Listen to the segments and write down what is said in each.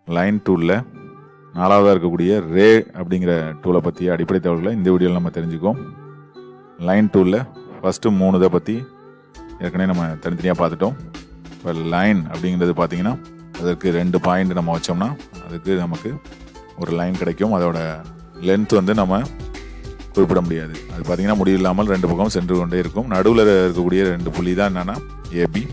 Line டூலில் நாலாவதாக இருக்கக்கூடிய ரே அப்படிங்கிற டூலை பற்றி அடிப்படை தகவல்களை இந்த வீடியோவில் நம்ம தெரிஞ்சுக்குவோம். லைன் டூலில் ஃபஸ்ட்டு 3 இதை பற்றி ஏற்கனவே நம்ம தனித்தனியாக பார்த்துட்டோம். இப்போ லைன் அப்படிங்கிறது பார்த்திங்கன்னா அதற்கு 2 பாயிண்ட் நம்ம வச்சோம்னா அதுக்கு நமக்கு ஒரு லைன் கிடைக்கும். அதோட லென்த் வந்து நம்ம குறிப்பிட முடியாது. அது பார்த்திங்கன்னா முடிவு இல்லாமல் 2 பக்கம் சென்று கொண்டே இருக்கும். நடுவில் இருக்கக்கூடிய 2 புள்ளி தான் என்னென்னா ஏபி.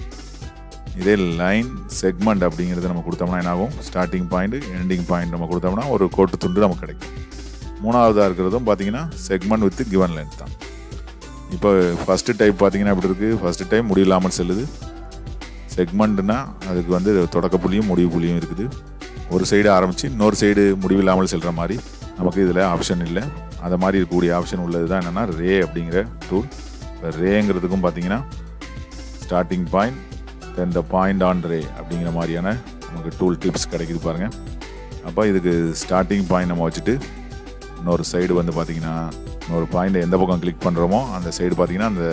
இதே லைன் செக்மெண்ட் அப்படிங்கிறது நம்ம கொடுத்தோம்னா என்னாகும், ஸ்டார்டிங் பாயிண்ட் எண்டிங் பாயிண்ட் நம்ம கொடுத்தோம்னா ஒரு கோட்டு துண்டு நமக்கு கிடைக்கும். 3ஆவதாக இருக்கிறதும் பார்த்திங்கன்னா செக்மெண்ட் வித் கிவன் லென்த் தான். இப்போ ஃபஸ்ட்டு டைப் பார்த்திங்கன்னா எப்படி இருக்குது, ஃபஸ்ட்டு டைம் முடிவில்லாமல் செல்லுது. செக்மெண்ட்னா அதுக்கு வந்து தொடக்க புள்ளியும் முடிவு புள்ளியும் இருக்குது. ஒரு சைடு ஆரம்பித்து இன்னொரு சைடு முடிவில்லாமல் செல்கிற மாதிரி நமக்கு இதில் ஆப்ஷன் இல்லை. அதை மாதிரி இருக்கக்கூடிய ஆப்ஷன் உள்ளது தான் என்னென்னா ரே அப்படிங்கிற டூல். இப்போ ரேங்கிறதுக்கும் பார்த்திங்கன்னா starting point then the point on ray அப்படிங்கிற மாதிரியான நமக்கு டூல் டிப்ஸ் கிடைக்குது பாருங்கள். அப்போ இதுக்கு ஸ்டார்டிங் பாயிண்ட் நம்ம வச்சுட்டு இன்னொரு சைடு வந்து பார்த்திங்கன்னா இன்னொரு பாயிண்ட்டை எந்த பக்கம் கிளிக் பண்ணுறோமோ அந்த சைடு பார்த்திங்கன்னா அந்த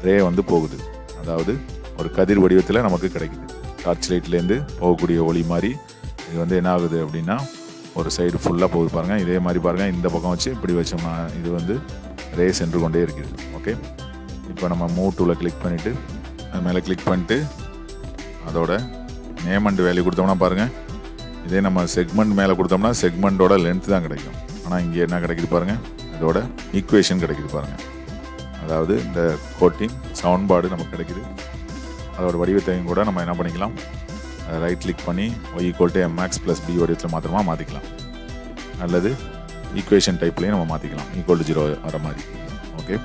ரே வந்து போகுது. அதாவது ஒரு கதிர் வடிவத்தில் நமக்கு கிடைக்குது. டார்ச் லைட்லேருந்து போகக்கூடிய ஒளி மாதிரி இது வந்து என்ன ஆகுது அப்படின்னா ஒரு சைடு ஃபுல்லாக போகுது பாருங்கள். இதே மாதிரி பாருங்கள், இந்த பக்கம் வச்சு இப்படி வச்சோம்னா இது வந்து ரே சென்று கொண்டே இருக்குது. ஓகே, இப்போ நம்ம மூவ் டூவில் கிளிக் பண்ணிவிட்டு அது மேலே கிளிக் பண்ணிட்டு அதோட நேம் அண்ட் வேல்யூ கொடுத்தோம்னா பாருங்கள், இதே நம்ம செக்மெண்ட் மேலே கொடுத்தோம்னா செக்மெண்ட்டோட லென்த் தான் கிடைக்கும். ஆனால் இங்கே என்ன கிடைக்குது பாருங்கள், இதோட ஈக்குவேஷன் கிடைக்குது பாருங்கள். அதாவது இந்த கோட்டின் சவுண்ட்பாடு நமக்கு கிடைக்குது. அதோட வடிவத்தையும் கூட நம்ம என்ன பண்ணிக்கலாம், ரைட் கிளிக் பண்ணி y=mx + b வடிவத்தில் மாத்திரமா மாற்றிக்கலாம். அல்லது ஈக்குவேஷன் டைப்லேயும் நம்ம மாற்றிக்கலாம், =0 வர மாதிரி. ஓகே,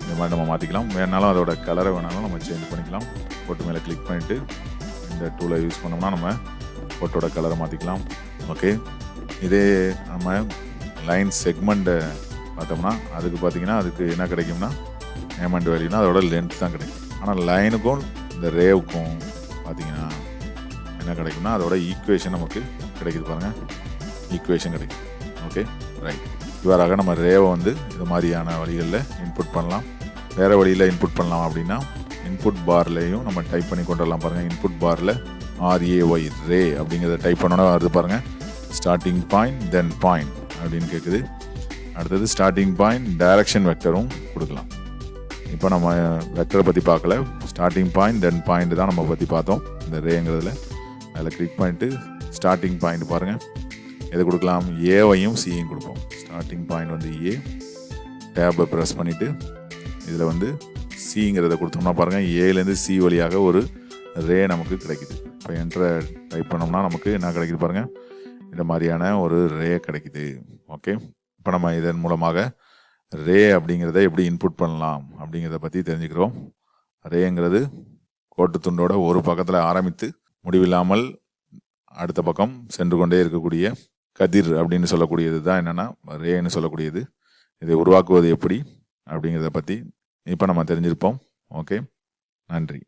இந்த மாதிரி நம்ம மாற்றிக்கலாம். வேணாலும் அதோட கலரை வேணாலும் நம்ம சேஞ்ச் பண்ணிக்கலாம். போட்டு மேலே கிளிக் பண்ணிவிட்டு இந்த டூலை யூஸ் பண்ணோம்னா நம்ம போட்டோட கலரை மாற்றிக்கலாம். ஓகே, இதே நம்ம லைன் செக்மெண்ட்டை பார்த்தோம்னா அதுக்கு பார்த்திங்கன்னா அதுக்கு என்ன கிடைக்கும்னா நேம் அண்ட் வேல்யூனா அதோட லென்த் தான் கிடைக்கும். ஆனால் லைனுக்கும் இந்த ரேவுக்கும் பார்த்திங்கன்னா என்ன கிடைக்கும்னா அதோட ஈக்குவேஷன் நமக்கு கிடைக்குது பாருங்கள், ஈக்குவேஷன் கிடைக்கும். Okay, right. இவ்வாறாக நம்ம ரேவை வந்து இது மாதிரியான வழிகளில் இன்புட் பண்ணலாம். வேறு வழியில் இன்புட் பண்ணலாம் அப்படின்னா இன்புட் பார்லையும் நம்ம டைப் பண்ணி கொண்டு வரலாம் பாருங்கள். இன்புட் பாரில் RAY ரே அப்படிங்கிறத டைப் பண்ணோன்னா வருது பாருங்கள். ஸ்டார்டிங் பாயிண்ட் தென் பாயிண்ட் அப்படின்னு கேட்குது. அடுத்தது ஸ்டார்டிங் பாயிண்ட் டைரக்ஷன் வெக்டரும் கொடுக்கலாம். இப்போ நம்ம வெக்டரை பற்றி பார்க்கல, ஸ்டார்டிங் பாயிண்ட் தென் பாயிண்ட் தான் நம்ம பற்றி பார்த்தோம் இந்த ரேங்கிறதுல. அதில் கிளிக் பண்ணிவிட்டு ஸ்டார்டிங் பாயிண்ட் பாருங்கள், எது கொடுக்கலாம், ஏவையும் சியையும் கொடுப்போம். ஸ்டார்டிங் பாயிண்ட் வந்து ஏ, டேபை ப்ரெஸ் பண்ணிவிட்டு இதில் வந்து சிங்கிறத கொடுத்தோம்னா பாருங்கள், ஏலேருந்து சி வழியாக ஒரு ரே நமக்கு கிடைக்குது. இப்போ என்ட்ரை டைப் பண்ணோம்னா நமக்கு என்ன கிடைக்குது பாருங்கள், இந்த மாதிரியான ஒரு ரே கிடைக்குது. ஓகே, இப்போ நம்ம இதன் மூலமாக ரே அப்படிங்கிறத எப்படி இன்புட் பண்ணலாம் அப்படிங்கிறத பற்றி தெரிஞ்சுக்கிறோம். ரேங்கிறது கோட்டு துண்டோட ஒரு பக்கத்தில் ஆரம்பித்து முடிவில்லாமல் அடுத்த பக்கம் சென்று கொண்டே இருக்கக்கூடிய கதிர் அப்படின்னு சொல்லக்கூடியது தான் என்னென்னா ரேன்னு சொல்லக்கூடியது. இதை உருவாக்குவது எப்படி அப்படிங்கிறத பற்றி இப்போ நம்ம தெரிஞ்சிருப்போம். ஓகே, நன்றி.